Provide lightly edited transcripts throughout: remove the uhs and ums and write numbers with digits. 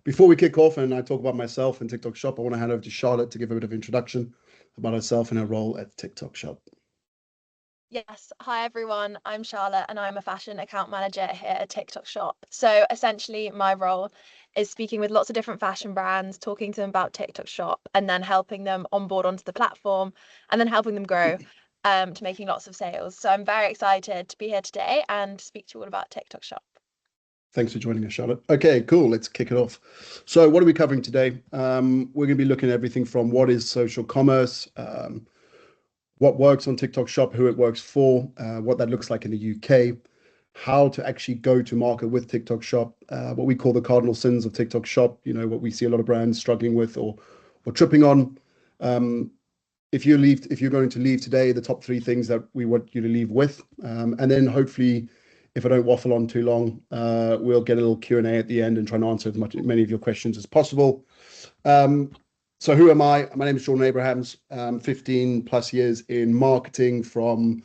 Before we kick off and I talk about myself and TikTok Shop, I want to hand over to Charlotte to give a bit of introduction about herself and her role at TikTok Shop. Yes, hi everyone. I'm Charlotte and I'm a fashion account manager here at TikTok Shop. So essentially, my role is speaking with lots of different fashion brands, talking to them about TikTok Shop, and then helping them onboard onto the platform and then helping them grow to making lots of sales. So I'm very excited to be here today and speak to you all about TikTok Shop. Thanks for joining us, Charlotte. Okay, cool. Let's kick it off. So what are we covering today? We're going to be looking at everything from what is social commerce, what works on TikTok Shop, who it works for, what that looks like in the UK, how to actually go to market with TikTok Shop, what we call the cardinal sins of TikTok Shop, what we see a lot of brands struggling with or tripping on. If you're going to leave today, the top 3 things that we want you to leave with, and then hopefully, if I don't waffle on too long, we'll get a little Q&A at the end and try and answer many of your questions as possible. So who am I? My name is Jordan Abrahams. 15 plus years in marketing, from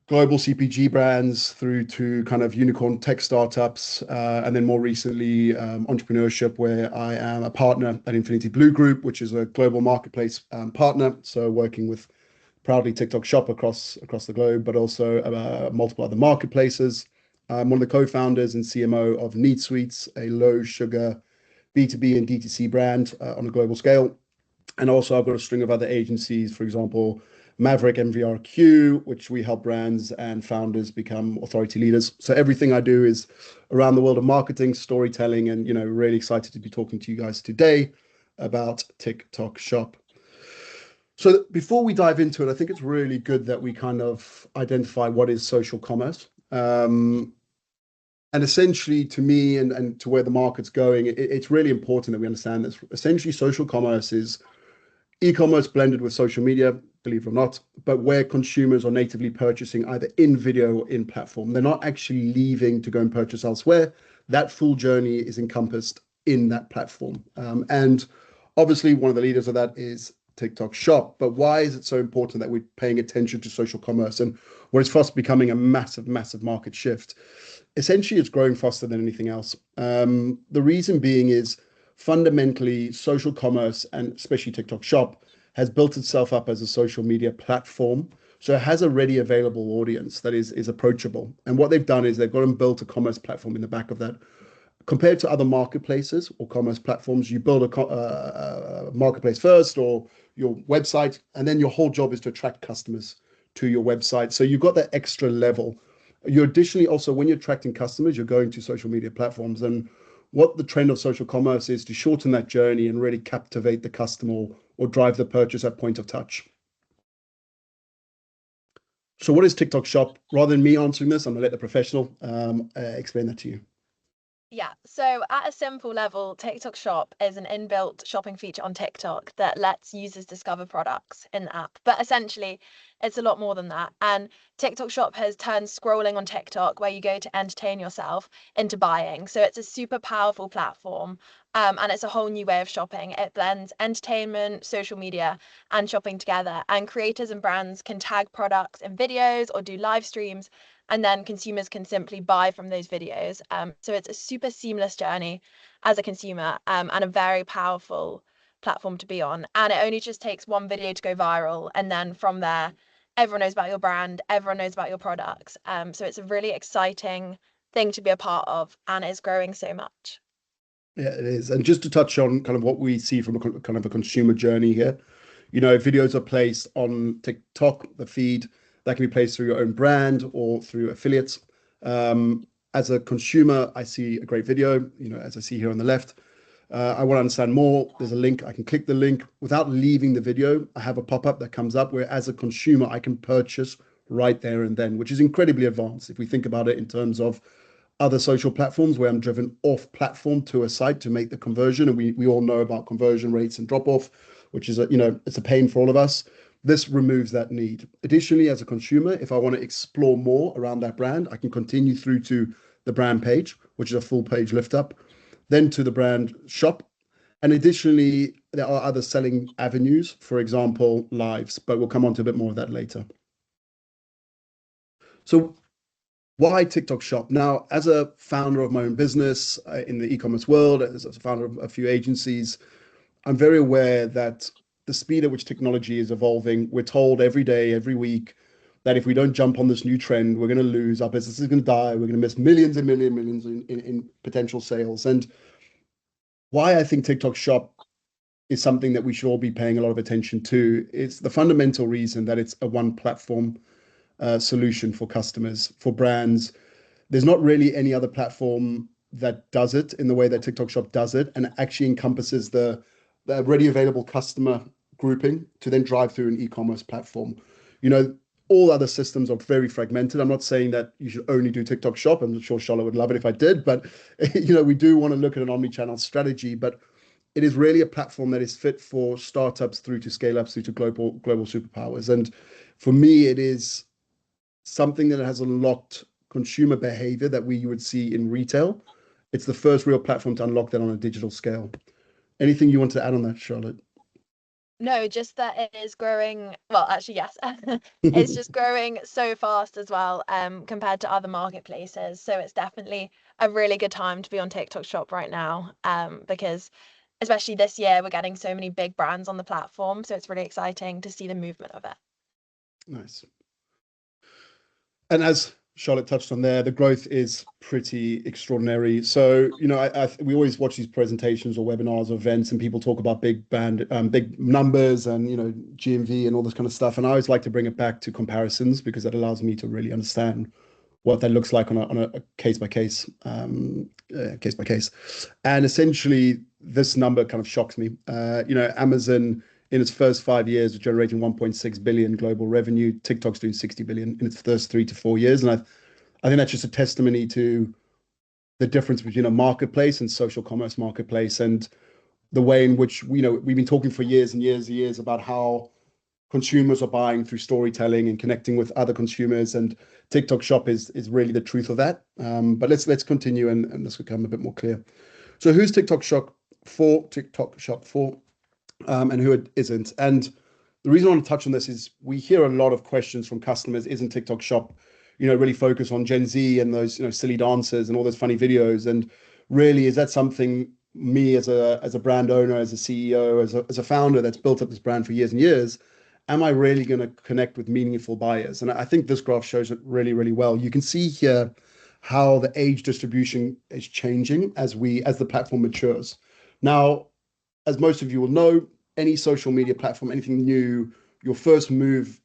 global CPG brands through to kind of unicorn tech startups, and then more recently entrepreneurship, where I am a partner at Infinity Blue Group, which is a global marketplace partner. So working with proudly TikTok Shop across the globe, but also multiple other marketplaces. I'm one of the co-founders and CMO of Neat Sweets, a low sugar B2B and DTC brand on a global scale. And also I've got a string of other agencies, for example, Maverick MVRQ, which we help brands and founders become authority leaders. So everything I do is around the world of marketing, storytelling, and, really excited to be talking to you guys today about TikTok Shop. So before we dive into it, I think it's really good that we kind of identify what is social commerce. And essentially, to me and to where the market's going, it's really important that we understand that essentially social commerce is e-commerce blended with social media, believe it or not, but where consumers are natively purchasing either in video or in platform. They're not actually leaving to go and purchase elsewhere. That full journey is encompassed in that platform. And obviously, one of the leaders of that is TikTok Shop. But why is it so important that we're paying attention to social commerce and what is fast becoming a massive, massive market shift? Essentially, it's growing faster than anything else. The reason being is fundamentally social commerce, and especially TikTok Shop, has built itself up as a social media platform. So it has a ready available audience that is approachable. And what they've done is they've gone and built a commerce platform in the back of that. Compared to other marketplaces or commerce platforms, you build a marketplace first or your website, and then your whole job is to attract customers to your website. So you've got that extra level. You're additionally also, when you're attracting customers, you're going to social media platforms. And what the trend of social commerce is to shorten that journey and really captivate the customer or drive the purchase at point of touch. So what is TikTok Shop? Rather than me answering this, I'm going to let the professional explain that to you. Yeah, so at a simple level, TikTok Shop is an inbuilt shopping feature on TikTok that lets users discover products in the app. But essentially, it's a lot more than that. And TikTok Shop has turned scrolling on TikTok, where you go to entertain yourself, into buying. So it's a super powerful platform. And it's a whole new way of shopping. It blends entertainment, social media, and shopping together. And creators and brands can tag products in videos or do live streams, and then consumers can simply buy from those videos. So it's a super seamless journey as a consumer, and a very powerful platform to be on. And it only just takes one video to go viral, and then from there, everyone knows about your brand, everyone knows about your products. So it's a really exciting thing to be a part of, and it's growing so much. Yeah, it is. And just to touch on kind of what we see from a kind of a consumer journey here, videos are placed on TikTok, the feed that can be placed through your own brand or through affiliates. As a consumer, I see a great video, as I see here on the left. I want to understand more. There's a link. I can click the link without leaving the video. I have a pop-up that comes up where, as a consumer, I can purchase right there and then, which is incredibly advanced if we think about it in terms of other social platforms where I'm driven off platform to a site to make the conversion. And we all know about conversion rates and drop off, which is, it's a pain for all of us. This removes that need. Additionally, as a consumer, if I want to explore more around that brand, I can continue through to the brand page, which is a full page lift up, then to the brand shop. And additionally, there are other selling avenues, for example, lives, but we'll come on to a bit more of that later. So why TikTok Shop? Now, as a founder of my own business in the e-commerce world, as a founder of a few agencies, I'm very aware that the speed at which technology is evolving, we're told every day, every week, that if we don't jump on this new trend, we're going to lose, our business is going to die, we're going to miss millions and millions in potential sales. And why I think TikTok Shop is something that we should all be paying a lot of attention to. It's the fundamental reason that it's a one platform solution for customers, for brands. There's not really any other platform that does it in the way that TikTok Shop does it, and it actually encompasses the already available customer grouping to then drive through an e-commerce platform. You know, all other systems are very fragmented. I'm not saying that you should only do TikTok Shop. I'm sure Charlotte would love it if I did, but you know, we do want to look at an omni-channel strategy, but it is really a platform that is fit for startups through to scale ups through to global superpowers. And for me, it is something that has unlocked consumer behavior that you would see in retail. It's the first real platform to unlock that on a digital scale. Anything you want to add on that, Charlotte? No, just that it is growing. Well, actually, yes, it's just growing so fast as well, compared to other marketplaces. So it's definitely a really good time to be on TikTok Shop right now, because especially this year, we're getting so many big brands on the platform. So it's really exciting to see the movement of it. Nice. And as Charlotte touched on there, the growth is pretty extraordinary. So, you know, we always watch these presentations or webinars or events, and people talk about big numbers and, you know, GMV and all this kind of stuff. And I always like to bring it back to comparisons because that allows me to really understand what that looks like on a case by case. And essentially, this number kind of shocks me. You know, Amazon in its first 5 years was generating 1.6 billion global revenue. TikTok's doing 60 billion in its first 3 to 4 years, and I think that's just a testimony to the difference between a marketplace and social commerce marketplace, and the way in which, you know, we've been talking for years and years and years about how consumers are buying through storytelling and connecting with other consumers, and TikTok Shop is really the truth of that. But let's continue and let's become a bit more clear. So who's TikTok Shop for? TikTok Shop for, and who it isn't. And the reason I want to touch on this is we hear a lot of questions from customers. Isn't TikTok Shop, you know, really focus on Gen Z and those, you know, silly dances and all those funny videos? And really, is that something me as a brand owner, as a CEO, as a founder that's built up this brand for years and years, am I really going to connect with meaningful buyers? And I think this graph shows it really, really well. You can see here how the age distribution is changing as the platform matures. Now, as most of you will know, any social media platform, anything new, your first movers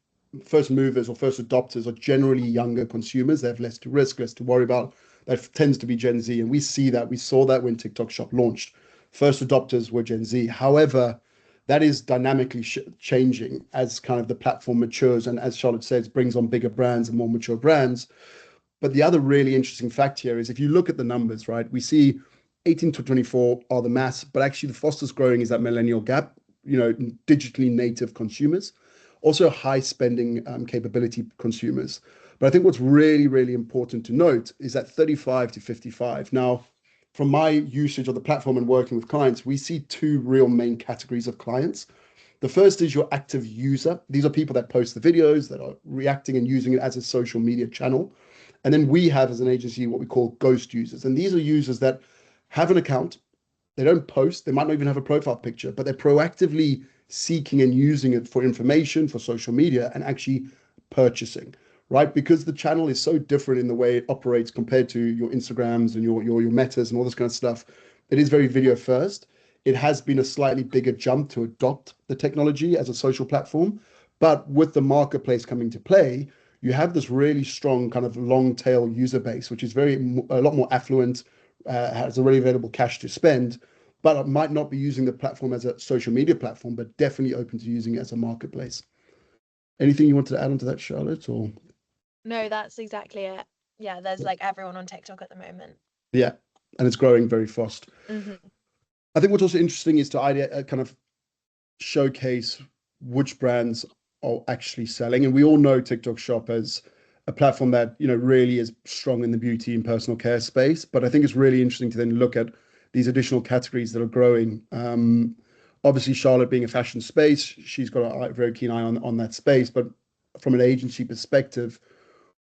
or first adopters are generally younger consumers. They have less to risk, less to worry about. That tends to be Gen Z. And we saw that when TikTok Shop launched. First adopters were Gen Z. However, that is dynamically changing as kind of the platform matures. And as Charlotte says, brings on bigger brands and more mature brands. But the other really interesting fact here is if you look at the numbers, right, we see 18 to 24 are the mass, but actually the fastest growing is that millennial gap, you know, digitally native consumers, also high spending capability consumers. But I think what's really, really important to note is that 35 to 55. Now, from my usage of the platform and working with clients, we see two real main categories of clients. The first is your active user. These are people that post the videos, that are reacting and using it as a social media channel. And then we have, as an agency, what we call ghost users. And these are users that have an account. They don't post. They might not even have a profile picture, but they're proactively seeking and using it for information, for social media, and actually purchasing, right? Because the channel is so different in the way it operates compared to your Instagrams and your Metas and all this kind of stuff. It is very video first. It has been a slightly bigger jump to adopt the technology as a social platform. But with the marketplace coming to play, you have this really strong kind of long tail user base, which is a lot more affluent, has already available cash to spend, but it might not be using the platform as a social media platform, but definitely open to using it as a marketplace. Anything you want to add on to that, Charlotte? Or No, that's exactly it. Yeah, there's like everyone on TikTok at the moment. yeah, and it's growing very fast. Mm-hmm. I think what's also interesting is to kind of showcase which brands are actually selling. And we all know TikTok Shop as a platform that, you know, really is strong in the beauty and personal care space. But I think it's really interesting to then look at these additional categories that are growing. Obviously, Charlotte being a fashion space, she's got a very keen eye on that space. But from an agency perspective,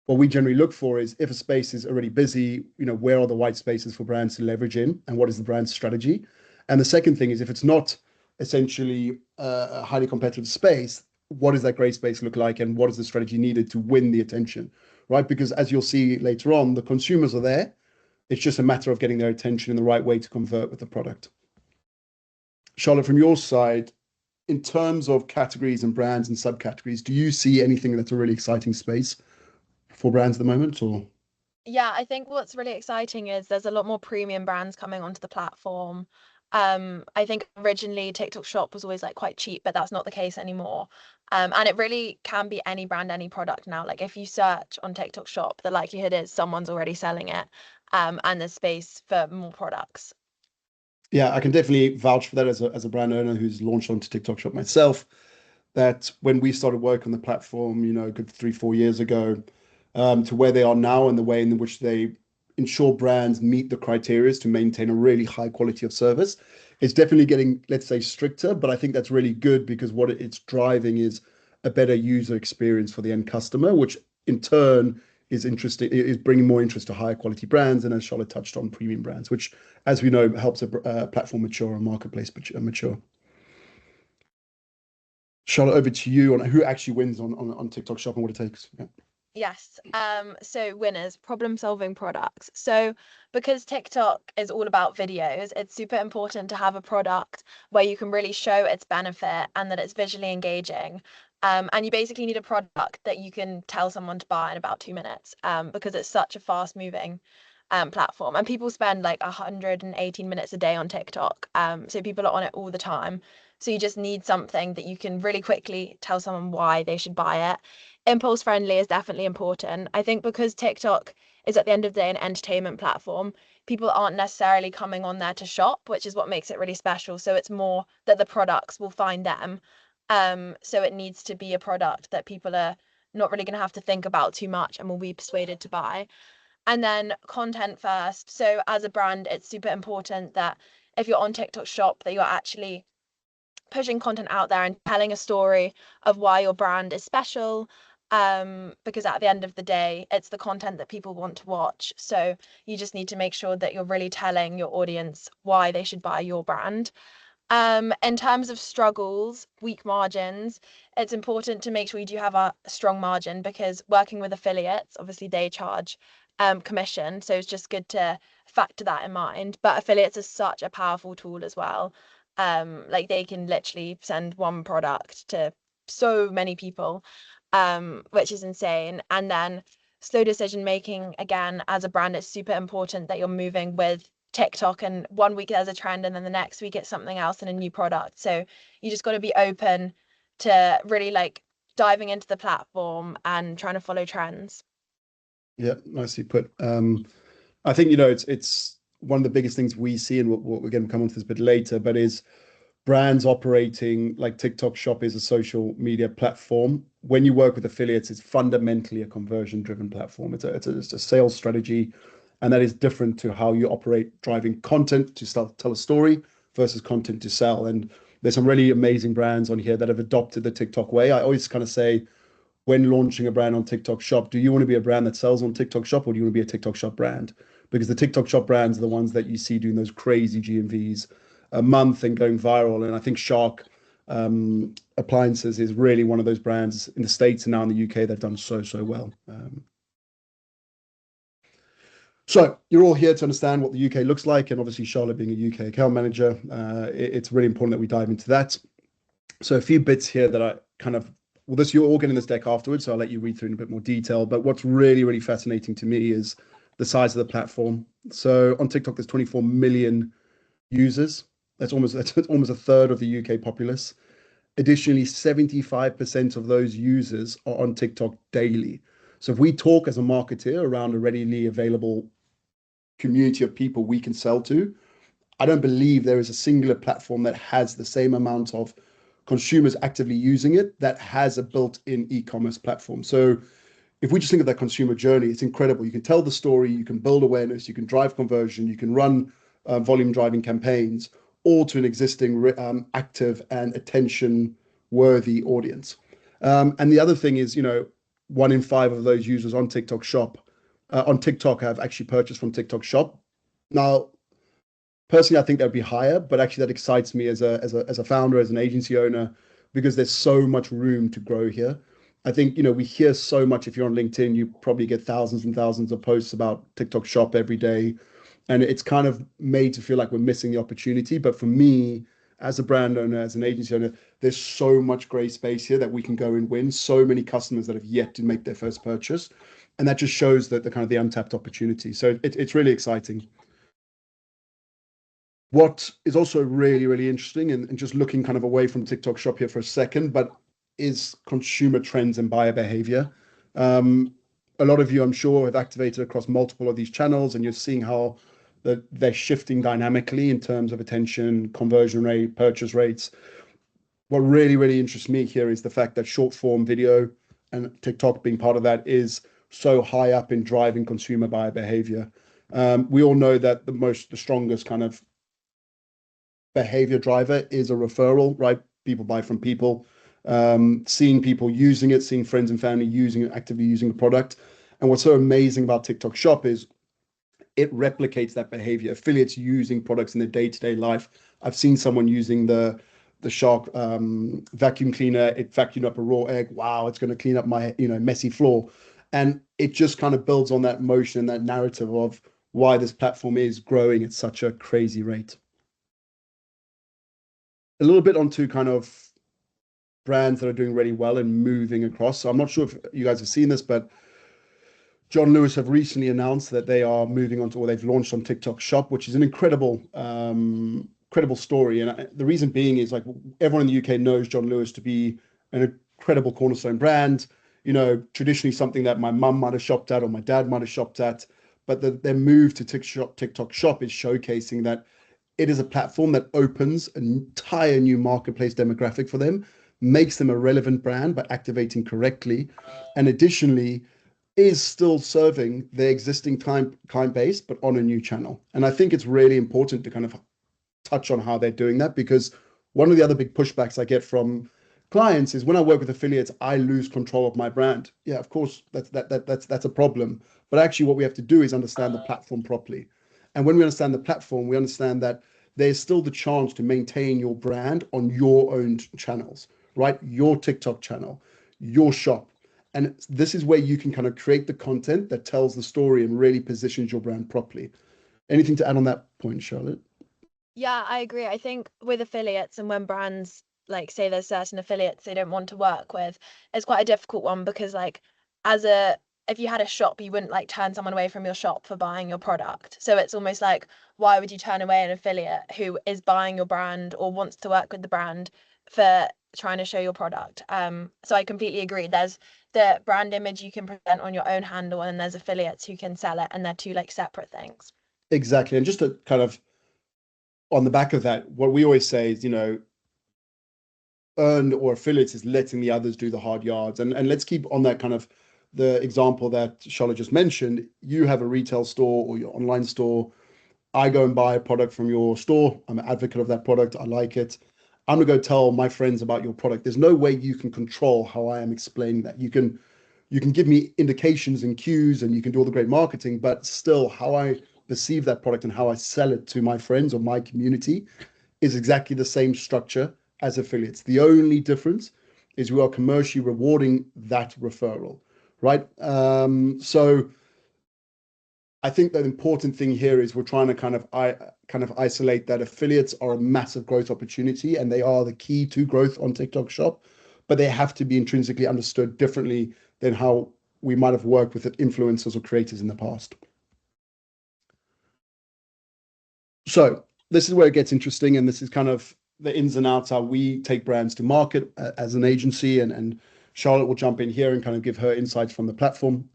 what we generally look for is if a space is already busy, where are the white spaces for brands to leverage in, and what is the brand strategy? And the second thing is if it's not essentially a highly competitive space, what does that gray space look like, and what is the strategy needed to win the attention, right? Because as you'll see later on, the consumers are there. It's just a matter of getting their attention in the right way to convert with the product. Charlotte, from your side, in terms of categories and brands and subcategories, do you see anything that's a really exciting space for brands at the moment, or? Yeah, I think what's really exciting is there's a lot more premium brands coming onto the platform. I think originally TikTok Shop was always like quite cheap, but that's not the case anymore. And it really can be any brand, any product now. Like if you search on TikTok Shop, the likelihood is someone's already selling it. And there's space for more products. Yeah, I can definitely vouch for that as a brand owner who's launched onto TikTok Shop myself. That when we started work on the platform, a good 3-4 years ago, to where they are now and the way in which they ensure brands meet the criteria to maintain a really high quality of service, it's definitely getting, let's say, stricter. But I think that's really good because what it's driving is a better user experience for the end customer, which in turn is bringing more interest to higher quality brands, and as Charlotte touched on, premium brands, which, as we know, helps a platform mature, a marketplace mature. Charlotte, over to you on who actually wins on TikTok Shop and what it takes. Yeah. Yes. So winners, problem-solving products. So because TikTok is all about videos, it's super important to have a product where you can really show its benefit and that it's visually engaging. And you basically need a product that you can tell someone to buy in about 2 minutes, because it's such a fast-moving platform. And people spend like 118 minutes a day on TikTok. So people are on it all the time. So you just need something that you can really quickly tell someone why they should buy it. Impulse friendly is definitely important. I think because TikTok is at the end of the day an entertainment platform, people aren't necessarily coming on there to shop, which is what makes it really special. So it's more that the products will find them. So it needs to be a product that people are not really going to have to think about too much and will be persuaded to buy. And then content first. So as a brand, it's super important that if you're on TikTok Shop, that you're actually pushing content out there and telling a story of why your brand is special. Because at the end of the day, it's the content that people want to watch. So you just need to make sure that you're really telling your audience why they should buy your brand. In terms of struggles, weak margins, it's important to make sure you do have a strong margin because working with affiliates, obviously they charge commission. So it's just good to factor that in mind. But affiliates are such a powerful tool as well. Like they can literally send one product to so many people, which is insane. And then slow decision making, again, as a brand, it's super important that you're moving with TikTok and one week there's a trend and then the next week it's something else and a new product. So you just got to be open to really like diving into the platform and trying to follow trends. Yeah, nicely put. I think it's one of the biggest things we see, and we're going to come on to this a bit later, but is brands operating like TikTok Shop is a social media platform. When you work with affiliates, it's fundamentally a conversion-driven platform. It's a sales strategy, and that is different to how you operate driving content to tell a story versus content to sell. And there's some really amazing brands on here that have adopted the TikTok way. I always kind of say, when launching a brand on TikTok Shop, do you want to be a brand that sells on TikTok Shop, or do you want to be a TikTok Shop brand? Because the TikTok Shop brands are the ones that you see doing those crazy GMVs a month and going viral. And I think Shark Appliances is really one of those brands in the States and now in the UK that have done so well. So you're all here to understand what the UK looks like, and obviously Charlotte being a UK account manager, it's really important that we dive into that. So a few bits here that I kind of, well, this you're all getting this deck afterwards, so I'll let you read through in a bit more detail. But what's really fascinating to me is the size of the platform. So on TikTok, there's 24 million users. That's almost a third of the UK populace. Additionally, 75% of those users are on TikTok daily. So if we talk as a marketer around a readily available community of people we can sell to, I don't believe there is a singular platform that has the same amount of consumers actively using it that has a built-in e-commerce platform. So if we just think of that consumer journey, it's incredible. You can tell the story, you can build awareness, you can drive conversion, you can run volume driving campaigns, all to an existing active and attention worthy audience. And the other thing is, 1 in 5 of those users on TikTok Shop, on TikTok, have actually purchased from TikTok Shop. Now, personally, I think that would be higher, but actually that excites me as a founder, as an agency owner, because there's so much room to grow here. I think, we hear so much. If you're on LinkedIn, you probably get thousands and thousands of posts about TikTok Shop every day. And it's kind of made to feel like we're missing the opportunity. But for me, as a brand owner, as an agency owner, there's so much gray space here that we can go and win. So many customers that have yet to make their first purchase. And that just shows that the kind of the untapped opportunity. So it's really exciting. What is also really, really interesting, and just looking kind of away from TikTok Shop here for a second, but is consumer trends and buyer behavior. A lot of you, I'm sure, have activated across multiple of these channels, and you're seeing how they're shifting dynamically in terms of attention, conversion rate, purchase rates. What really, really interests me here is the fact that short form video, and TikTok being part of that, is so high up in driving consumer buyer behavior. We all know that the strongest kind of behavior driver is a referral, right? People buy from people. Seeing people using it, seeing friends and family using it, actively using the product. And what's so amazing about TikTok Shop is it replicates that behavior. Affiliates using products in their day-to-day life. I've seen someone using the Shark vacuum cleaner. It vacuumed up a raw egg. Wow, it's going to clean up my messy floor. And it just kind of builds on that motion and that narrative of why this platform is growing at such a crazy rate. A little bit onto kind of brands that are doing really well and moving across. So I'm not sure if you guys have seen this, but John Lewis have recently announced that they are moving on to, or they've launched on TikTok Shop, which is an incredible story. And the reason being is, like, everyone in the UK knows John Lewis to be an incredible cornerstone brand. Traditionally something that my mum might have shopped at or my dad might have shopped at, but their move to TikTok Shop is showcasing that it is a platform that opens an entire new marketplace demographic for them, makes them a relevant brand by activating correctly, and additionally is still serving their existing client base, but on a new channel. And I think it's really important to kind of touch on how they're doing that, because one of the other big pushbacks I get from clients is, when I work with affiliates, I lose control of my brand. Yeah, of course, that's a problem. But actually what we have to do is understand the platform properly. And when we understand the platform, we understand that there's still the chance to maintain your brand on your own channels, right? Your TikTok channel, your shop. And this is where you can kind of create the content that tells the story and really positions your brand properly. Anything to add on that point, Charlotte? Yeah, I agree. I think with affiliates, and when brands like say there's certain affiliates they don't want to work with, it's quite a difficult one, because like if you had a shop, you wouldn't like turn someone away from your shop for buying your product. So it's almost like, why would you turn away an affiliate who is buying your brand or wants to work with the brand for trying to show your product? So I completely agree. There's the brand image you can present on your own handle, and there's affiliates who can sell it, and they're two like separate things. Exactly. And just to kind of, on the back of that, what we always say is, earned or affiliates is letting the others do the hard yards. And let's keep on that kind of the example that Charlotte just mentioned. You have a retail store or your online store. I go and buy a product from your store. I'm an advocate of that product. I like it. I'm gonna go tell my friends about your product. There's no way you can control how I am explaining that. You can give me indications and cues, and you can do all the great marketing, but still how I perceive that product and how I sell it to my friends or my community is exactly the same structure as affiliates. The only difference is we are commercially rewarding that referral, right? So I think the important thing here is we're trying to kind of isolate that affiliates are a massive growth opportunity, and they are the key to growth on TikTok Shop, but they have to be intrinsically understood differently than how we might have worked with influencers or creators in the past. So this is where it gets interesting, and this is kind of the ins and outs how we take brands to market as an agency, and Charlotte will jump in here and kind of give her insights from the platform.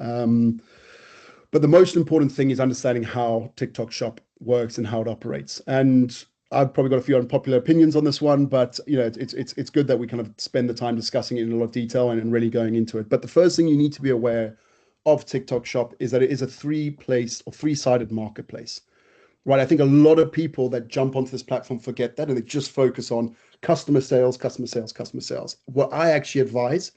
But the most important thing is understanding how TikTok Shop works and how it operates. And I've probably got a few unpopular opinions on this one, but it's good that we kind of spend the time discussing it in a lot of detail and really going into it. But the first thing you need to be aware of TikTok Shop is that it is a three-sided marketplace, right? I think a lot of people that jump onto this platform forget that, and they just focus on customer sales, customer sales, customer sales. What I actually advise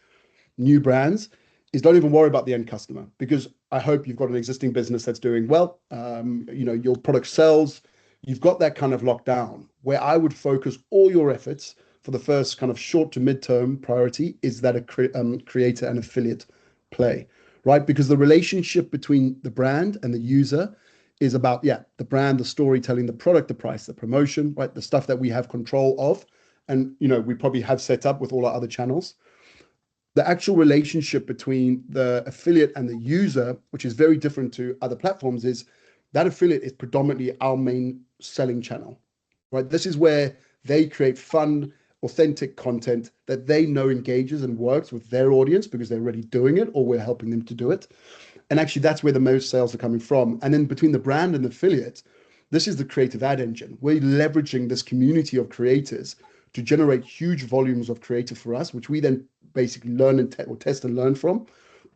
new brands is don't even worry about the end customer, because I hope you've got an existing business that's doing well. Your product sells, you've got that kind of locked down. Where I would focus all your efforts for the first kind of short to mid-term priority is that a creator and affiliate play, right? Because the relationship between the brand and the user is about, the brand, the storytelling, the product, the price, the promotion, right? The stuff that we have control of. And, we probably have set up with all our other channels. The actual relationship between the affiliate and the user, which is very different to other platforms, is that affiliate is predominantly our main selling channel, right? This is where they create fun, authentic content that they know engages and works with their audience because they're already doing it or we're helping them to do it. And actually, that's where the most sales are coming from. And then between the brand and the affiliate, this is the creative ad engine. We're leveraging this community of creators to generate huge volumes of creative for us, which we then basically learn and test and learn from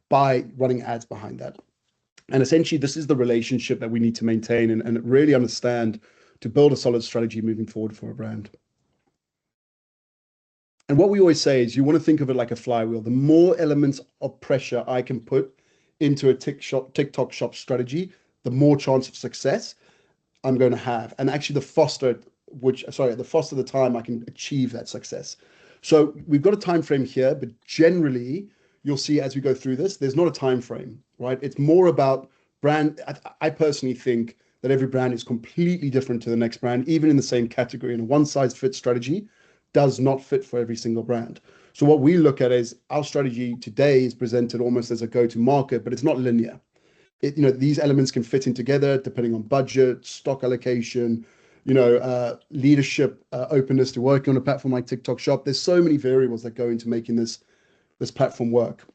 by running ads behind that. And essentially, this is the relationship that we need to maintain and really understand to build a solid strategy moving forward for a brand. And what we always say is you want to think of it like a flywheel. The more elements of pressure I can put into a TikTok shop strategy, the more chance of success I'm going to have. And actually the faster the time I can achieve that success. So we've got a time frame here, but generally you'll see as we go through this, there's not a time frame, right? It's more about brand. I personally think that every brand is completely different to the next brand, even in the same category, and a one size fits strategy does not fit for every single brand. So what we look at is our strategy today is presented almost as a go-to-market, but it's not linear. These elements can fit in together depending on budget, stock allocation, leadership, openness to working on a platform like TikTok Shop. There's so many variables that go into making this platform work.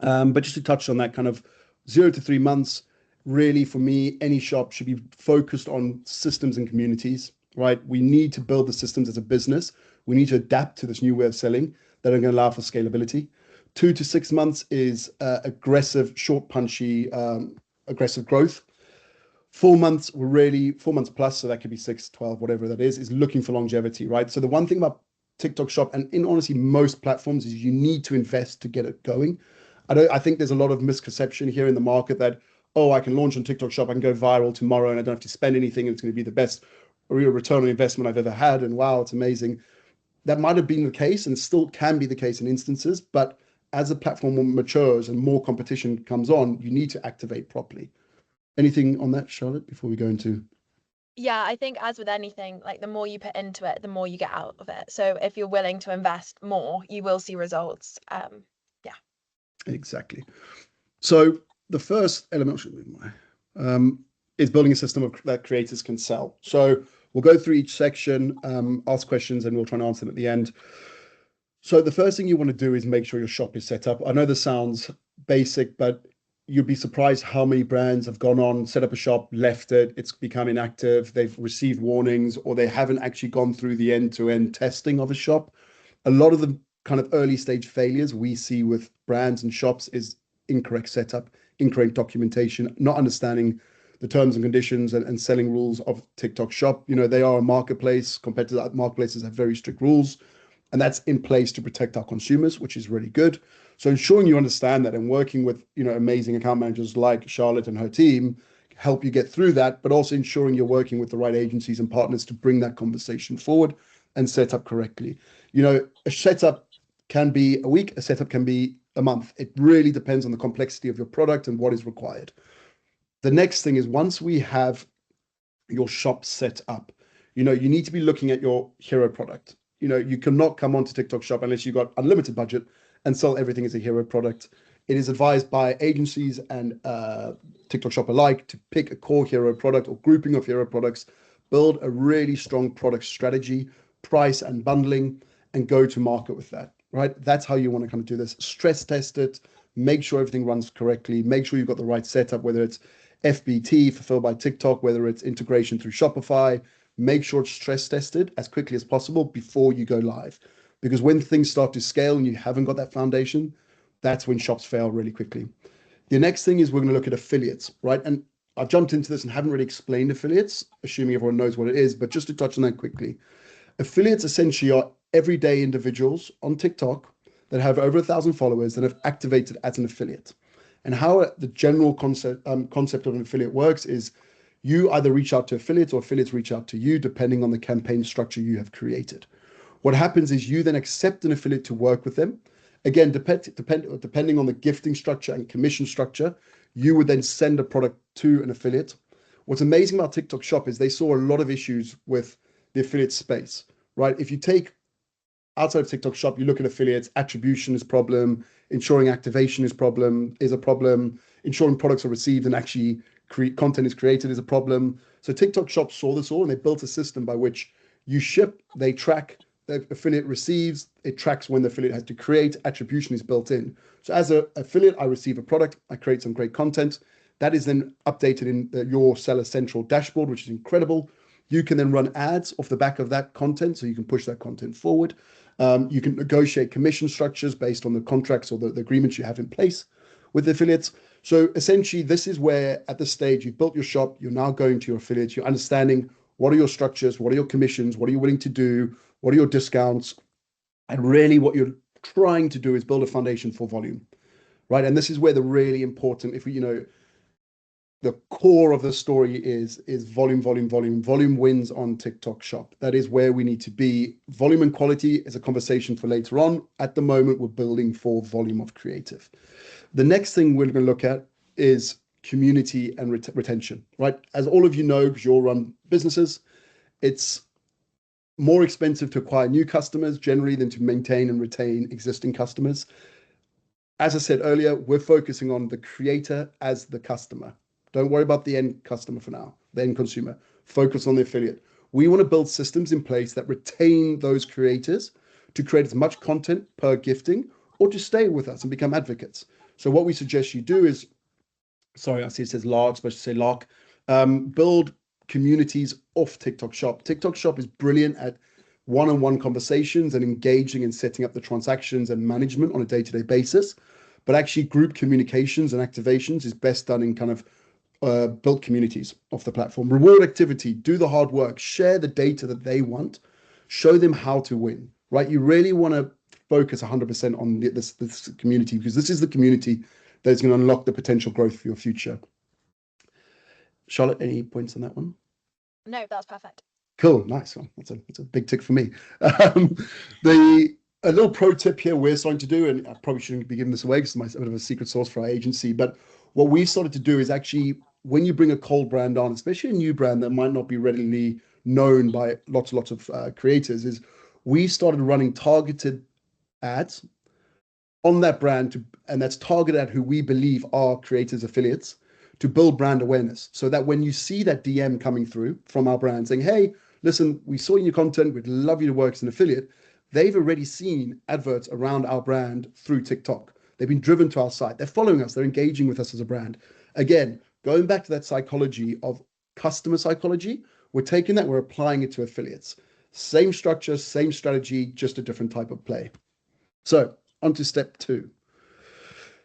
But just to touch on that, kind of 0 to 3 months, really for me, any shop should be focused on systems and communities, right? We need to build the systems as a business. We need to adapt to this new way of selling that are going to allow for scalability. 2 to 6 months is aggressive, short, punchy, aggressive growth. 4 months, 4 months plus, so that could be 6, 12, whatever that is looking for longevity, right? So the one thing about TikTok Shop, and in honestly most platforms, is you need to invest to get it going. I think there's a lot of misconception here in the market that, I can launch on TikTok Shop, I can go viral tomorrow and I don't have to spend anything, and it's going to be the best real return on investment I've ever had, and wow, it's amazing. That might have been the case and still can be the case in instances, but as the platform matures and more competition comes on, you need to activate properly. Anything on that, Charlotte, before we go into? Yeah, I think as with anything, like the more you put into it, the more you get out of it. So if you're willing to invest more, you will see results. Yeah. Exactly. So the first element is building a system that creators can sell. So we'll go through each section, ask questions, and we'll try and answer them at the end. So the first thing you want to do is make sure your shop is set up. I know this sounds basic, but you'd be surprised how many brands have gone on, set up a shop, left it, it's become inactive, they've received warnings, or they haven't actually gone through the end-to-end testing of a shop. A lot of the kind of early stage failures we see with brands and shops is incorrect setup, incorrect documentation, not understanding the terms and conditions and selling rules of TikTok Shop. They are a marketplace. Compared to that, marketplaces have very strict rules, and that's in place to protect our consumers, which is really good. So ensuring you understand that and working with, amazing account managers like Charlotte and her team help you get through that, but also ensuring you're working with the right agencies and partners to bring that conversation forward and set up correctly. A setup can be a week, a setup can be a month. It really depends on the complexity of your product and what is required. The next thing is, once we have your shop set up, you need to be looking at your hero product. You cannot come onto TikTok Shop unless you've got unlimited budget and sell everything as a hero product. It is advised by agencies and TikTok Shop alike to pick a core hero product or grouping of hero products, build a really strong product strategy, price and bundling, and go to market with that, right? That's how you want to kind of do this. Stress test it, make sure everything runs correctly, make sure you've got the right setup, whether it's FBT, fulfilled by TikTok, whether it's integration through Shopify. Make sure it's stress tested as quickly as possible before you go live. Because when things start to scale and you haven't got that foundation, that's when shops fail really quickly. The next thing is we're going to look at affiliates, right? And I've jumped into this and haven't really explained affiliates, assuming everyone knows what it is, but just to touch on that quickly. Affiliates essentially are everyday individuals on TikTok that have over 1,000 followers that have activated as an affiliate. And how the general concept of an affiliate works is you either reach out to affiliates or affiliates reach out to you, depending on the campaign structure you have created. What happens is you then accept an affiliate to work with them. Again, depending on the gifting structure and commission structure, you would then send a product to an affiliate. What's amazing about TikTok Shop is they saw a lot of issues with the affiliate space, right? If you take outside of TikTok Shop, you look at affiliates, attribution is a problem, ensuring activation is a problem, ensuring products are received and actually content is created is a problem. So TikTok Shop saw this all and they built a system by which you ship, they track, the affiliate receives, it tracks when the affiliate has to create, attribution is built in. So as an affiliate, I receive a product, I create some great content. That is then updated in your Seller Central dashboard, which is incredible. You can then run ads off the back of that content, so you can push that content forward. You can negotiate commission structures based on the contracts or the agreements you have in place with the affiliates. So essentially, this is where at this stage you've built your shop, you're now going to your affiliates, you're understanding what are your structures, what are your commissions, what are you willing to do, what are your discounts, and really what you're trying to do is build a foundation for volume, right? And this is where the really important, if we, the core of the story is volume, volume, volume. Volume wins on TikTok Shop. That is where we need to be. Volume and quality is a conversation for later on. At the moment, we're building for volume of creative. The next thing we're going to look at is community and retention, right? As all of you know, because you all run businesses, it's more expensive to acquire new customers generally than to maintain and retain existing customers. As I said earlier, we're focusing on the creator as the customer. Don't worry about the end customer for now, the end consumer. Focus on the affiliate. We want to build systems in place that retain those creators to create as much content per gifting or to stay with us and become advocates. So what we suggest you do is, sorry, I see it says large, but I should say lark, build communities off TikTok Shop. TikTok Shop is brilliant at one-on-one conversations and engaging and setting up the transactions and management on a day-to-day basis. But actually group communications and activations is best done in kind of built communities off the platform. Reward activity, do the hard work, share the data that they want, show them how to win, right? You really want to focus 100% on this community because this is the community that is going to unlock the potential growth for your future. Charlotte, any points on that one? No, that's perfect. Cool, nice one. That's a big tick for me. A little pro tip here we're starting to do, and I probably shouldn't be giving this away because it's a bit of a secret sauce for our agency, but what we've started to do is actually, when you bring a cold brand on, especially a new brand that might not be readily known by lots of creators, is we started running targeted ads on that brand, and that's targeted at who we believe are creators, affiliates, to build brand awareness. So that when you see that DM coming through from our brand saying, hey, listen, we saw your content, we'd love you to work as an affiliate, they've already seen adverts around our brand through TikTok. They've been driven to our site. They're following us. They're engaging with us as a brand. Again, going back to that psychology of customer psychology, we're taking that, we're applying it to affiliates. Same structure, same strategy, just a different type of play. So on to step two.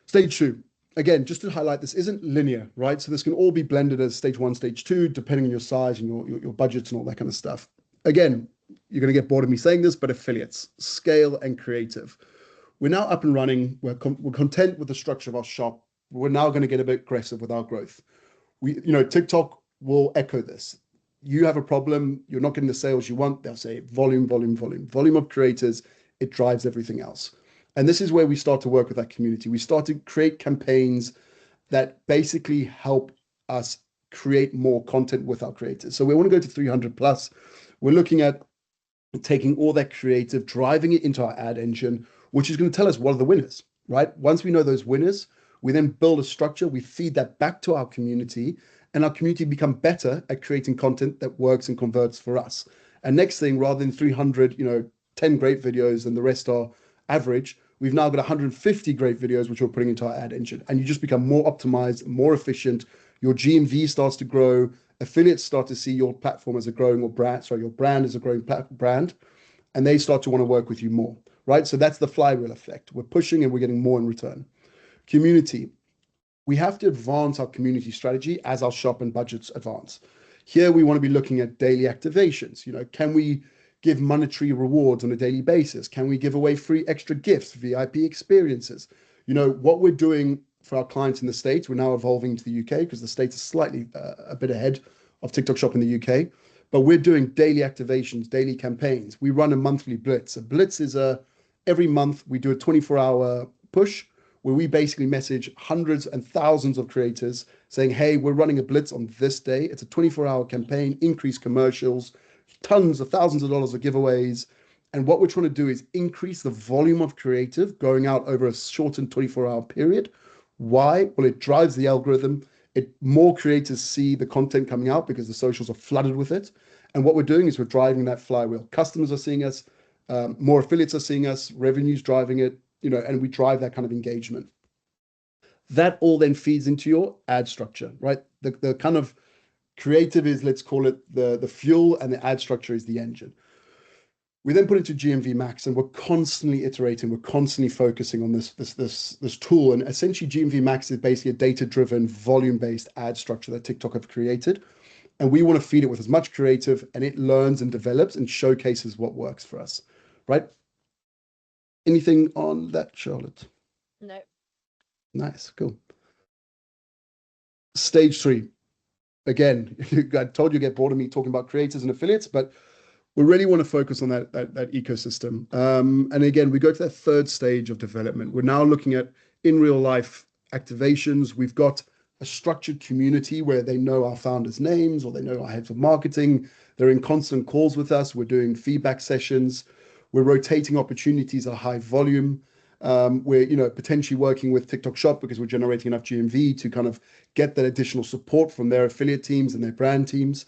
Stage two. Again, just to highlight, this isn't linear, right? So this can all be blended as stage one, stage two, depending on your size and your budgets and all that kind of stuff. Again, you're going to get bored of me saying this, but affiliates, scale and creative. We're now up and running. We're content with the structure of our shop. We're now going to get a bit aggressive with our growth. TikTok will echo this. You have a problem, you're not getting the sales you want, they'll say volume, volume, volume. Volume of creators, it drives everything else. And this is where we start to work with that community. We start to create campaigns that basically help us create more content with our creators. So we want to go to 300 plus. We're looking at taking all that creative, driving it into our ad engine, which is going to tell us what are the winners, right? Once we know those winners, we then build a structure, we feed that back to our community, and our community become better at creating content that works and converts for us. And next thing, rather than 300, 10 great videos and the rest are average, we've now got 150 great videos, which we're putting into our ad engine. And you just become more optimized, more efficient. Your GMV starts to grow. Affiliates start to see your platform as a growing your brand as a growing brand, and they start to want to work with you more, right? So that's the flywheel effect. We're pushing and we're getting more in return. Community. We have to advance our community strategy as our shop and budgets advance. Here we want to be looking at daily activations. Can we give monetary rewards on a daily basis? Can we give away free extra gifts, VIP experiences? You know, what we're doing for our clients in the States, we're now evolving to the UK because the States is slightly a bit ahead of TikTok Shop in the UK. But we're doing daily activations, daily campaigns. We run a monthly blitz. A blitz is every month we do a 24-hour push where we basically message hundreds and thousands of creators saying, hey, we're running a blitz on this day. It's a 24-hour campaign, increased commercials, tons of thousands of dollars of giveaways. And what we're trying to do is increase the volume of creative going out over a shortened 24-hour period. Why? Well, it drives the algorithm. More creators see the content coming out because the socials are flooded with it. And what we're doing is we're driving that flywheel. Customers are seeing us, more affiliates are seeing us, revenue's driving it, you know, and we drive that kind of engagement. That all then feeds into your ad structure, right? The kind of creative is, let's call it the fuel, and the ad structure is the engine. We then put it to GMV Max, and we're constantly iterating. We're constantly focusing on this tool. And essentially, GMV Max is basically a data-driven, volume-based ad structure that TikTok have created. And we want to feed it with as much creative, and it learns and develops and showcases what works for us, right? Anything on that, Charlotte? No. Nice, cool. Stage 3. Again, I told you get bored of me talking about creators and affiliates, but we really want to focus on that ecosystem. And again, we go to that third stage of development. We're now looking at in real life activations. We've got a structured community where they know our founders' names or they know our heads of marketing. They're in constant calls with us. We're doing feedback sessions. We're rotating opportunities at high volume. We're, you know, potentially working with TikTok Shop because we're generating enough GMV to kind of get that additional support from their affiliate teams and their brand teams.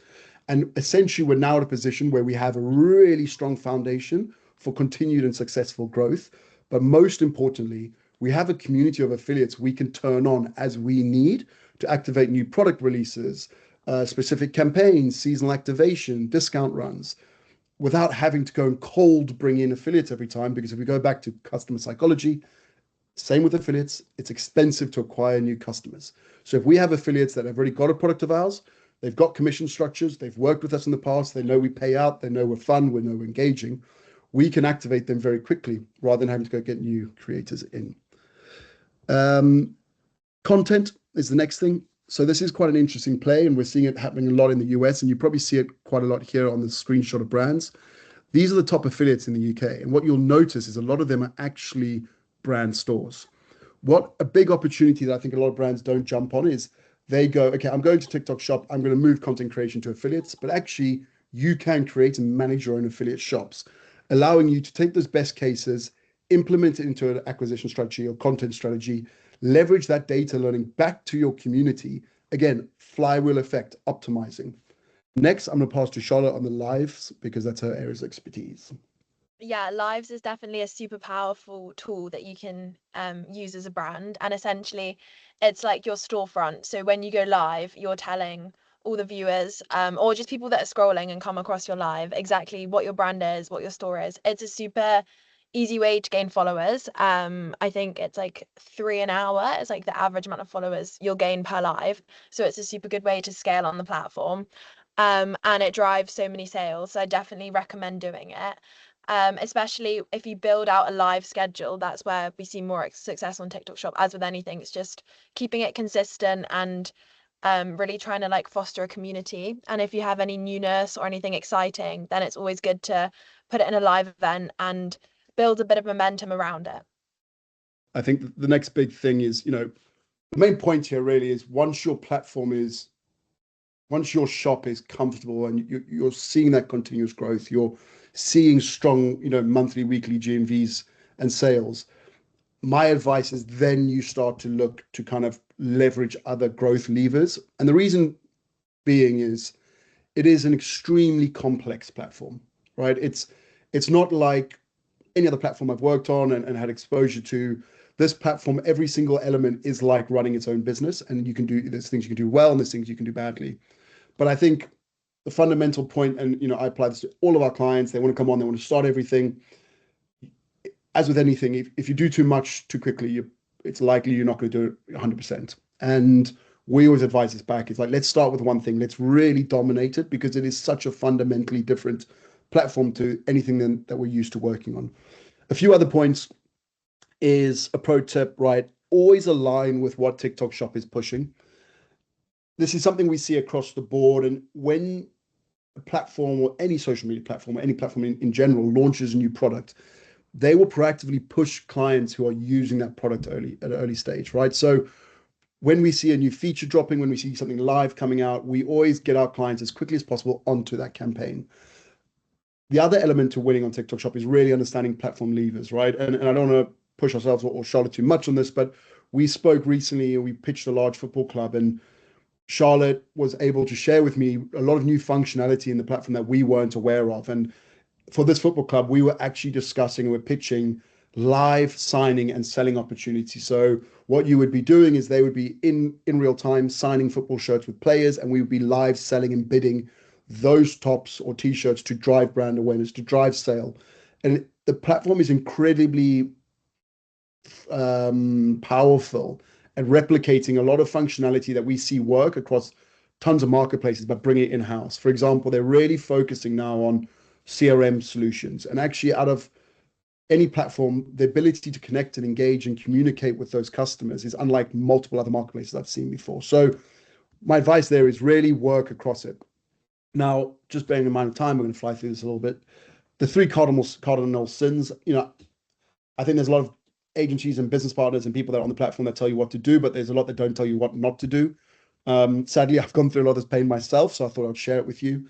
And essentially, we're now at a position where we have a really strong foundation for continued and successful growth. But most importantly, we have a community of affiliates we can turn on as we need to activate new product releases, specific campaigns, seasonal activation, discount runs, without having to go and cold bring in affiliates every time. Because if we go back to customer psychology, same with affiliates, it's expensive to acquire new customers. So if we have affiliates that have already got a product of ours, they've got commission structures, they've worked with us in the past, they know we pay out, they know we're fun, we know we're engaging, we can activate them very quickly rather than having to go get new creators in. Content is the next thing. So this is quite an interesting play, and we're seeing it happening a lot in the US, and you probably see it quite a lot here on the screenshot of brands. These are the top affiliates in the UK, and what you'll notice is a lot of them are actually brand stores. What a big opportunity that I think a lot of brands don't jump on is they go, okay, I'm going to TikTok Shop, I'm going to move content creation to affiliates, but actually you can create and manage your own affiliate shops, allowing you to take those best cases, implement it into an acquisition strategy or content strategy, leverage that data learning back to your community. Again, flywheel effect, optimizing. Next, I'm going to pass to Charlotte on the lives because that's her area's expertise. Yeah, lives is definitely a super powerful tool that you can use as a brand. And essentially, it's like your storefront. So when you go live, you're telling all the viewers or just people that are scrolling and come across your live exactly what your brand is, what your store is. It's a super easy way to gain followers. I think it's like 3 an hour is like the average amount of followers you'll gain per live. So it's a super good way to scale on the platform. And it drives so many sales. So I definitely recommend doing it. Especially if you build out a live schedule, that's where we see more success on TikTok Shop. As with anything, it's just keeping it consistent and really trying to like foster a community. And if you have any newness or anything exciting, then it's always good to put it in a live event and build a bit of momentum around it. I think the next big thing is, you know, the main point here really is once your shop is comfortable and you're seeing that continuous growth, you're seeing strong, you know, monthly, weekly GMVs and sales. My advice is then you start to look to kind of leverage other growth levers. And the reason being is it is an extremely complex platform, right? It's not like any other platform I've worked on and had exposure to. This platform, every single element is like running its own business, and there's things you can do well and there's things you can do badly. But I think the fundamental point, and you know, I apply this to all of our clients, they want to come on, they want to start everything. As with anything, if you do too much too quickly, it's likely you're not going to do it 100%. And we always advise this back. It's like, let's start with one thing. Let's really dominate it because it is such a fundamentally different platform to anything that we're used to working on. A few other points is a pro tip, right? Always align with what TikTok Shop is pushing. This is something we see across the board. And when a platform or any social media platform or any platform in general launches a new product, they will proactively push clients who are using that product at an early stage, right? So when we see a new feature dropping, when we see something live coming out, we always get our clients as quickly as possible onto that campaign. The other element to winning on TikTok Shop is really understanding platform levers, right? And I don't want to push ourselves or Charlotte too much on this, but we spoke recently and we pitched a large football club, and Charlotte was able to share with me a lot of new functionality in the platform that we weren't aware of. And for this football club, we were actually discussing and we're pitching live signing and selling opportunities. So what you would be doing is they would be in real time signing football shirts with players, and we would be live selling and bidding those tops or t-shirts to drive brand awareness, to drive sale. And the platform is incredibly powerful at replicating a lot of functionality that we see work across tons of marketplaces, but bring it in-house. For example, they're really focusing now on CRM solutions, and actually out of any platform, the ability to connect and engage and communicate with those customers is unlike multiple other marketplaces I've seen before. So my advice there is really work across it. Now, just bearing in mind of time, we're going to fly through this a little bit. The three cardinal sins, I think there's a lot of agencies and business partners and people that are on the platform that tell you what to do, but there's a lot that don't tell you what not to do. Sadly, I've gone through a lot of this pain myself, so I thought I'd share it with you.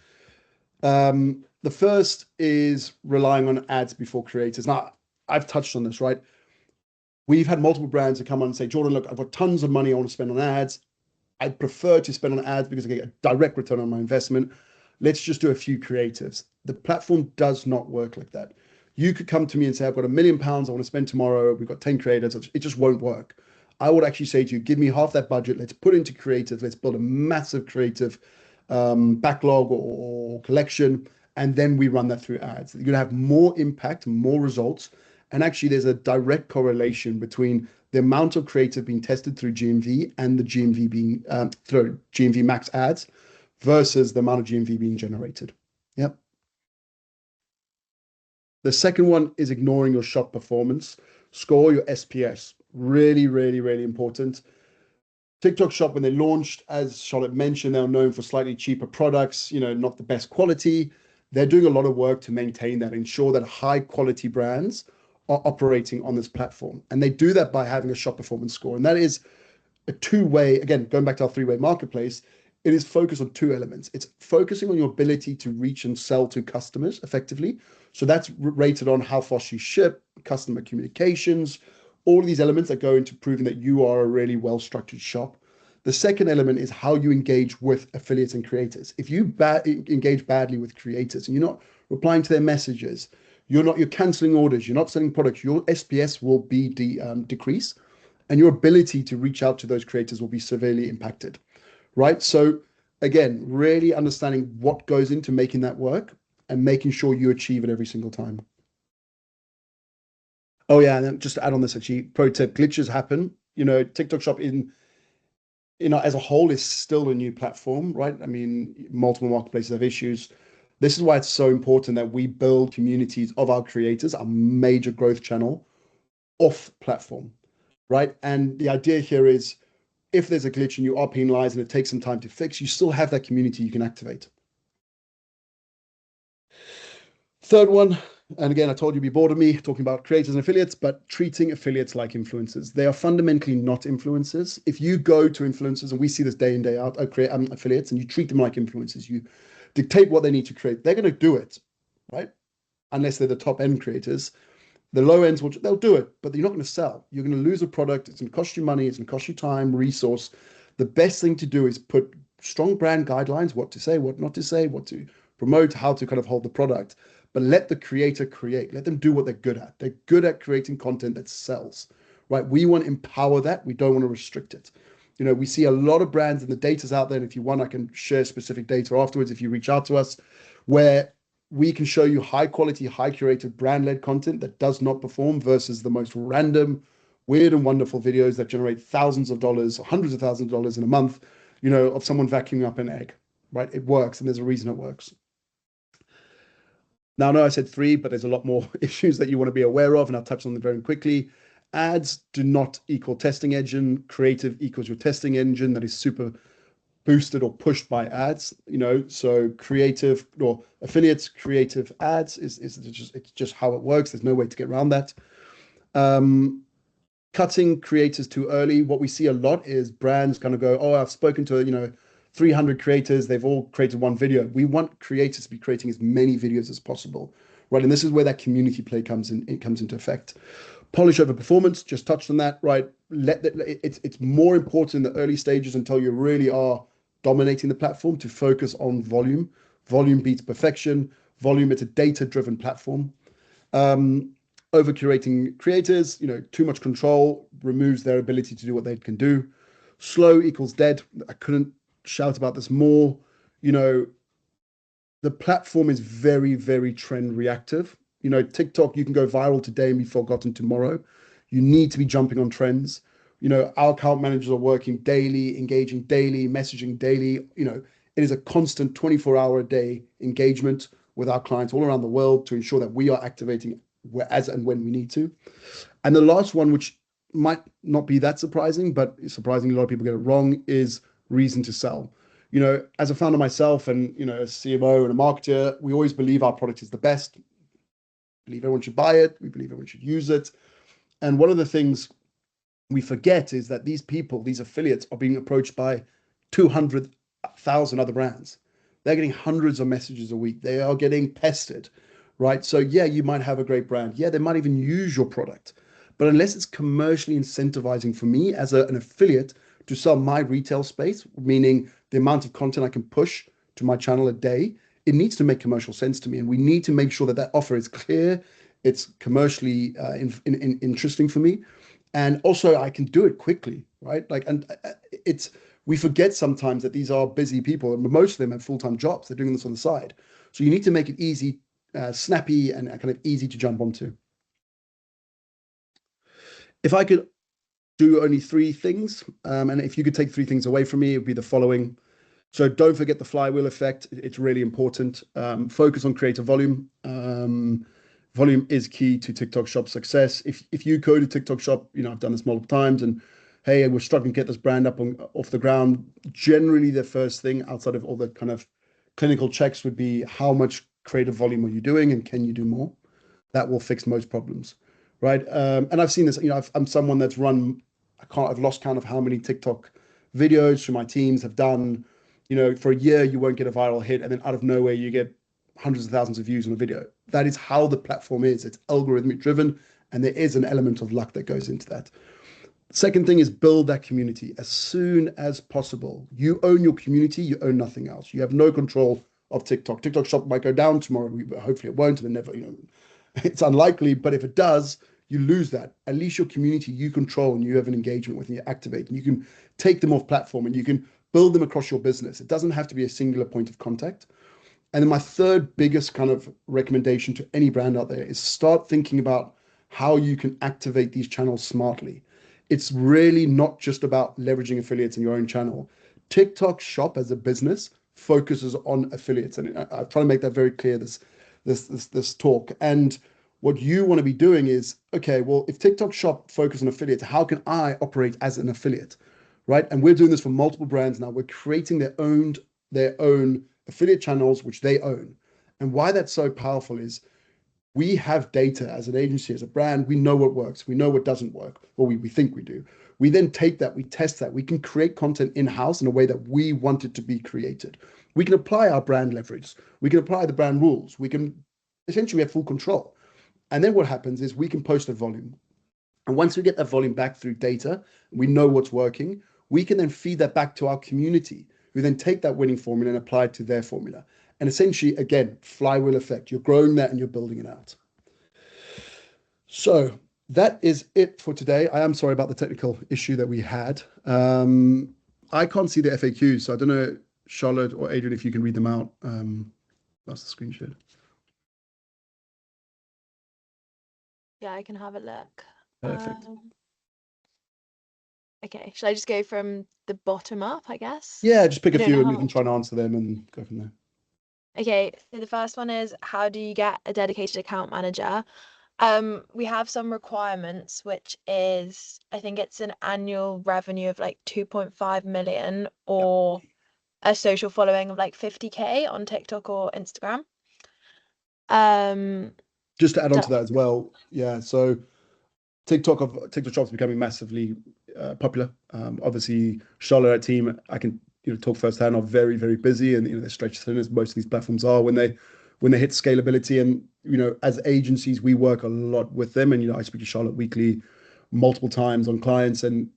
The first is relying on ads before creators. Now, I've touched on this, right? We've had multiple brands that come on and say, Jordan, look, I've got tons of money I want to spend on ads. I'd prefer to spend on ads because I get a direct return on my investment. Let's just do a few creatives. The platform does not work like that. You could come to me and say, I've got £1 million I want to spend tomorrow. We've got 10 creators. It just won't work. I would actually say to you, give me half that budget. Let's put it into creative. Let's build a massive creative backlog or collection. And then we run that through ads. You're going to have more impact, more results. And actually, there's a direct correlation between the amount of creative being tested through GMV and the GMV being through GMV max ads versus the amount of GMV being generated. Yep. The second one is ignoring your shop performance. Score your SPS. Really, really, really important. TikTok Shop, when they launched, as Charlotte mentioned, they're known for slightly cheaper products, not the best quality. They're doing a lot of work to maintain that, ensure that high quality brands are operating on this platform. And they do that by having a shop performance score. And that is a two-way, again, going back to our three-way marketplace, it is focused on two elements. It's focusing on your ability to reach and sell to customers effectively. So that's rated on how fast you ship, customer communications, all of these elements that go into proving that you are a really well-structured shop. The second element is how you engage with affiliates and creators. If you engage badly with creators and you're not replying to their messages, you're canceling orders, you're not selling products, your SPS will be decrease, and your ability to reach out to those creators will be severely impacted, right? So again, really understanding what goes into making that work and making sure you achieve it every single time. Oh yeah, and then just to add on this, actually, pro tip, glitches happen. TikTok Shop as a whole is still a new platform, right? I mean, multiple marketplaces have issues. This is why it's so important that we build communities of our creators, our major growth channel, off platform, right? And the idea here is if there's a glitch and you are penalized and it takes some time to fix, you still have that community you can activate. Third one, and again, I told you you'd be bored of me talking about creators and affiliates, but treating affiliates like influencers. They are fundamentally not influencers. If you go to influencers, and we see this day in, day out, affiliates, and you treat them like influencers, you dictate what they need to create, they're going to do it, right? Unless they're the top end creators. The low ends, they'll do it, but you're not going to sell. You're going to lose a product. It's going to cost you money. It's going to cost you time, resource. The best thing to do is put strong brand guidelines, what to say, what not to say, what to promote, how to kind of hold the product, but let the creator create. Let them do what they're good at. They're good at creating content that sells, right? We want to empower that. We don't want to restrict it. We see a lot of brands and the data's out there. And if you want, I can share specific data afterwards if you reach out to us, where we can show you high quality, high curated brand-led content that does not perform versus the most random, weird and wonderful videos that generate thousands of dollars, hundreds of thousands of dollars in a month, of someone vacuuming up an egg, right? It works, and there's a reason it works. Now, I know I said three, but there's a lot more issues that you want to be aware of, and I'll touch on them very quickly. Ads do not equal testing engine. Creative equals your testing engine that is super boosted or pushed by ads. So creative or affiliates, creative ads is just, it's just how it works. There's no way to get around that. Cutting creators too early. What we see a lot is brands kind of go, oh, I've spoken to 300 creators. They've all created one video. We want creators to be creating as many videos as possible, right? And this is where that community play comes in. It comes into effect. Polish over performance. Just touched on that, right? It's more important in the early stages until you really are dominating the platform to focus on volume. Volume beats perfection. Volume. It's a data-driven platform. Over curating creators, too much control removes their ability to do what they can do. Slow equals dead. I couldn't shout about this more. The platform is very, very trend reactive. TikTok, you can go viral today and be forgotten tomorrow. You need to be jumping on trends. Our account managers are working daily, engaging daily, messaging daily. It is a constant 24-hour-a-day engagement with our clients all around the world to ensure that we are activating as and when we need to. And the last one, which might not be that surprising, but surprisingly a lot of people get it wrong, is reason to sell. As a founder myself and, a CMO and a marketer, we always believe our product is the best. We believe everyone should buy it. We believe everyone should use it. And one of the things we forget is that these people, these affiliates, are being approached by 200,000 other brands. They're getting hundreds of messages a week. They are getting pestered, right? So yeah, you might have a great brand. Yeah, they might even use your product. But unless it's commercially incentivizing for me as an affiliate to sell my retail space, meaning the amount of content I can push to my channel a day, it needs to make commercial sense to me. And we need to make sure that that offer is clear, it's commercially interesting for me. And also I can do it quickly, right? We forget sometimes that these are busy people, and most of them have full-time jobs. They're doing this on the side. So you need to make it easy, snappy, and kind of easy to jump onto. If I could do only three things, and if you could take three things away from me, it would be the following. So don't forget the flywheel effect. It's really important. Focus on creator volume. Volume is key to TikTok Shop success. If you code a TikTok Shop, I've done this multiple times, and hey, we're struggling to get this brand off the ground. Generally, the first thing outside of all the kind of clinical checks would be how much creative volume are you doing, and can you do more? That will fix most problems, right? And I've seen this. I'm someone that's run. I've lost count of how many TikTok videos from my teams have done. For a year you won't get a viral hit, and then out of nowhere you get hundreds of thousands of views on a video. That is how the platform is. It's algorithmic driven, and there is an element of luck that goes into that. Second thing is build that community as soon as possible. You own your community, you own nothing else. You have no control of TikTok. TikTok Shop might go down tomorrow. Hopefully it won't, and never, it's unlikely, but if it does, you lose that. At least your community you control and you have an engagement with and you activate, and you can take them off platform and you can build them across your business. It doesn't have to be a singular point of contact. And then my third biggest kind of recommendation to any brand out there is start thinking about how you can activate these channels smartly. It's really not just about leveraging affiliates in your own channel. TikTok Shop as a business focuses on affiliates, and I'm trying to make that very clear this talk. And what you want to be doing is, okay, well, if TikTok Shop focus on affiliates, how can I operate as an affiliate, right? And we're doing this for multiple brands now. We're creating their own affiliate channels, which they own. And why that's so powerful is we have data as an agency, as a brand. We know what works. We know what doesn't work, or we think we do. We then take that, we test that. We can create content in-house in a way that we want it to be created. We can apply our brand leverage. We can apply the brand rules. We can essentially have full control. And then what happens is we can post a volume. And once we get that volume back through data, we know what's working, we can then feed that back to our community, who then take that winning formula and apply it to their formula. And essentially, again, flywheel effect. You're growing that and you're building it out. So that is it for today. I am sorry about the technical issue that we had. I can't see the FAQs, so I don't know, Charlotte or Adrian, if you can read them out. That's the screen share. Yeah, I can have a look. Perfect. Okay, should I just go from the bottom up, I guess? Yeah, just pick I a don't few know and how we can much. try and answer them and go from there. Okay, so the first one is, how do you get a dedicated account manager? We have some requirements, which is, I think it's an annual revenue of like 2.5 million Yeah. or a social following of like 50K on TikTok or Instagram. Um, Just to add on that, to that as well, yeah. So TikTok Shop's becoming massively popular. Obviously, Charlotte, our team, I can talk firsthand, are very very busy, and they're stretched thin as most of these platforms are when they hit scalability. And as agencies, we work a lot with them, and I speak to Charlotte weekly, multiple times on clients, and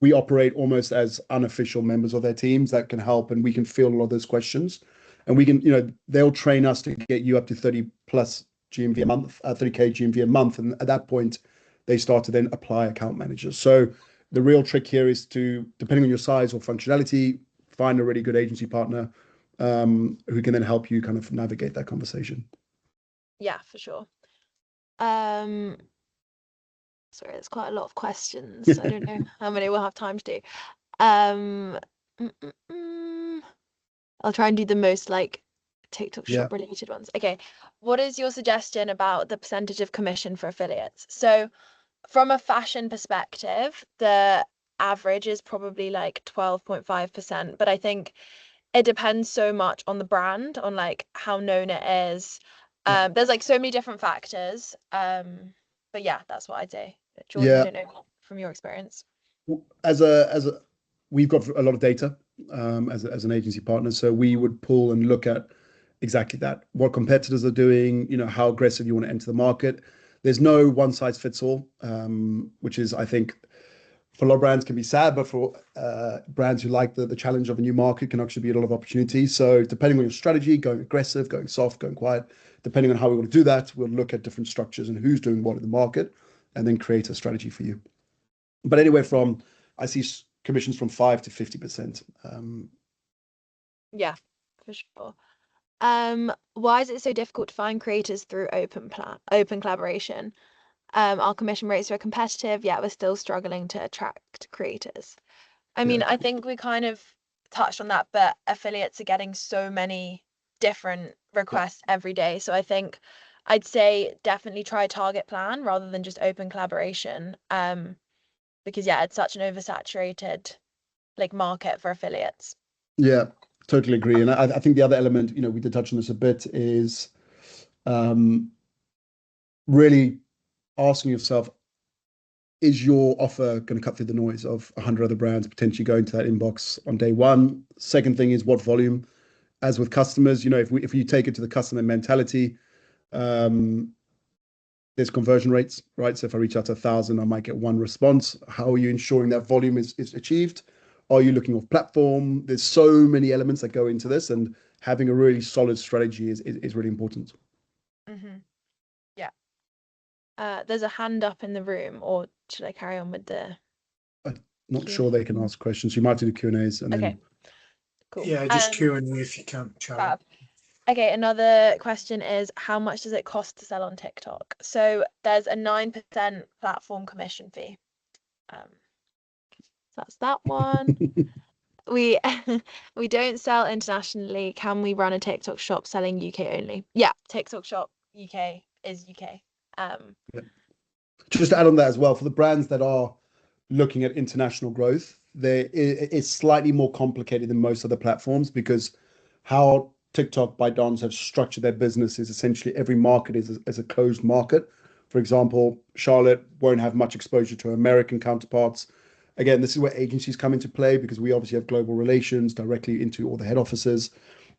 we operate almost as unofficial members of their teams that can help, and we can field a lot of those questions, and we can they'll train us to get you up to 30 plus GMV a month, 30K GMV a month, and at that point they start to then apply account managers. So the real trick here is to, depending on your size or functionality, find a really good agency partner who can then help you kind of navigate that conversation. yeah, for sure. Um, Sorry, there's quite a lot of questions. I don't know how many we'll have time to do. Um, mm, mm, mm. I'll try and do the most like TikTok Yeah, shop related ones. Okay, what is your suggestion about the percentage of commission for affiliates? So from a fashion perspective, the average is probably like 12.5%, but I think it depends so much on the brand, on like how known it is. yeah, There's like so many different factors. But yeah, that's what I'd say. Jordan, I yeah. don't know from your experience. As a we've got a lot of data as an agency partner, so we would pull and look at exactly that, what competitors are doing, how aggressive you want to enter the market. There's no one size fits all, which is, I think, for a lot of brands can be sad, but for brands who like the challenge of a new market can actually be a lot of opportunity. So depending on your strategy, going aggressive, going soft, going quiet, depending on how we want to do that, we'll look at different structures and who's doing what in the market, and then create a strategy for you. But anywhere from, I see commissions from 5 to 50%. Yeah, for sure. Why is it so difficult to find creators through open collaboration? Our commission rates are competitive, yet we're still struggling to attract creators. I Yeah, mean, I think we kind of touched on that, but affiliates are getting so many different yeah, requests every day. So I think I'd say definitely try a target plan rather than just open collaboration. Because yeah, it's such an oversaturated like market for affiliates. yeah, totally agree. And I think the other element, we did touch on this a bit, is um, really asking yourself, is your offer going to cut through the noise of 100 other brands potentially going to that inbox on day one? Second thing is, what volume? As with customers, if you take it to the customer mentality, um, there's conversion rates, right? So if I reach out to 1,000, I might get one response. How are you ensuring that volume is achieved? Are you looking off platform? There's so many elements that go into this, and having a really solid strategy is really important. Yeah. There's a hand up in the room, or should I carry on with the I'm not sure Q&A? they can ask questions. You might have to do Q&As and Okay, then, cool. Yeah, just Q&A if you can, Charlotte. Fab. Okay, another question is, how much does it cost to sell on TikTok? So there's a 9% platform commission fee. So that's that one. We we don't sell internationally. Can we run a TikTok shop selling UK only? Yeah, TikTok shop UK is UK. Um, just to add on that as well, for the brands that are looking at international growth, it's slightly more complicated than most other platforms, because how TikTok by Dons have structured their business is essentially every market is a closed market. For example, Charlotte won't have much exposure to American counterparts. Again, this is where agencies come into play, because we obviously have global relations directly into all the head offices,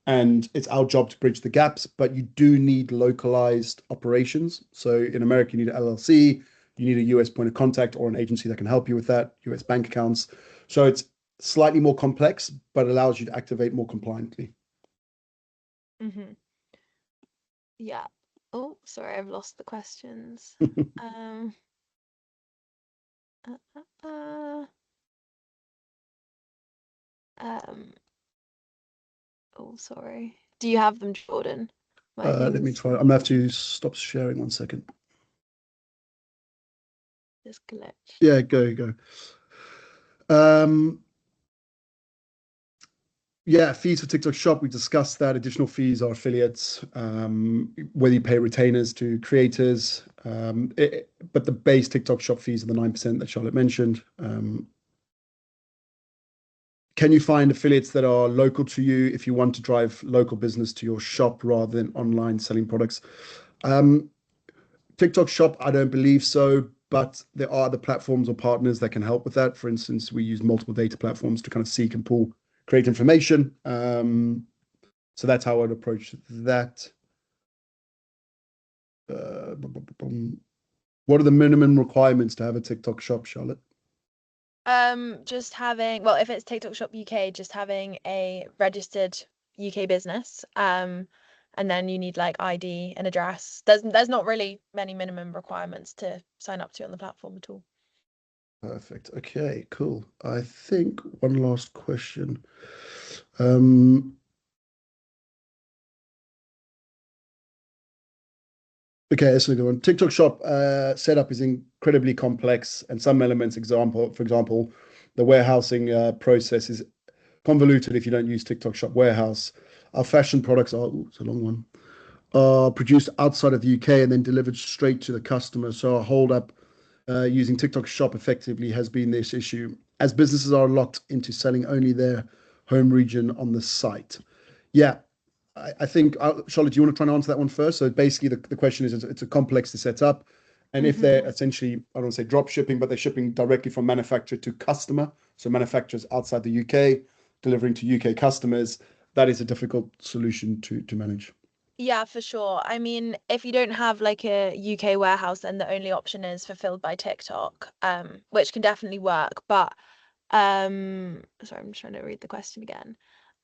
and it's our job to bridge the gaps. But you do need localized operations. So in America, you need an LLC, you need a US point of contact or an agency that can help you with that, US bank accounts. So it's slightly more complex, but allows you to activate more compliantly. mhm. Yeah. Oh, sorry, I've lost the questions. Um, uh, uh, uh, um, oh, sorry. Do you have them, Jordan? My Let me things try. I'm gonna have to stop sharing 1 second. just glitched. Yeah, go. Um, Yeah, fees for TikTok Shop, we discussed that. Additional fees are affiliates, whether you pay retainers to creators, but the base TikTok Shop fees are the 9% that Charlotte mentioned. Can you find affiliates that are local to you if you want to drive local business to your shop rather than online selling products? TikTok Shop, I don't believe so, but there are other platforms or partners that can help with that. For instance, we use multiple data platforms to kind of seek and pull, create information. So that's how I'd approach that. What are the minimum requirements to have a TikTok shop, Charlotte? Just having, well, if it's TikTok Shop UK, just having a registered UK business. And then you need like ID and address. There's not really many minimum requirements to sign up to on the platform at all. Perfect. Okay, cool. I think one last question. Okay, that's a good one. TikTok Shop setup is incredibly complex, and some elements, for example, the warehousing process is convoluted if you don't use TikTok Shop Warehouse. Our fashion products are, it's a long one, are produced outside of the UK and then delivered straight to the customer. So our hold up using TikTok Shop effectively has been this issue, as businesses are locked into selling only their home region on the site. Yeah, I think, Charlotte, do you want to try and answer that one first? So basically, the question is, it's a complex to set up. And if they're essentially, I don't want to say drop shipping, but they're shipping directly from manufacturer to customer, so manufacturers outside the UK delivering to UK customers, that is a difficult solution to manage. Yeah, for sure. I mean, if you don't have like a UK warehouse, then the only option is fulfilled by TikTok, which can definitely work. But sorry, I'm just trying to read the question again.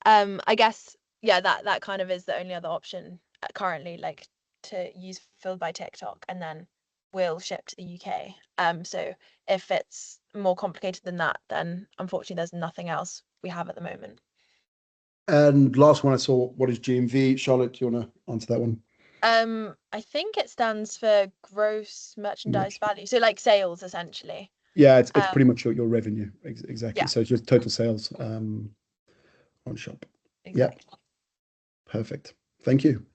I guess, yeah, that kind of is the only other option currently, like to use fulfilled by TikTok, and then we'll ship to the UK. So if it's more complicated than that, then unfortunately there's nothing else we have at the moment. And last one I saw, what is GMV? Charlotte, do you want to answer that one? I think it stands for gross merchandise value. So like sales essentially. Yeah, it's Um, pretty much your revenue. Exactly. yeah, So it's just total sales on shop. Yeah, exactly. perfect. Thank you.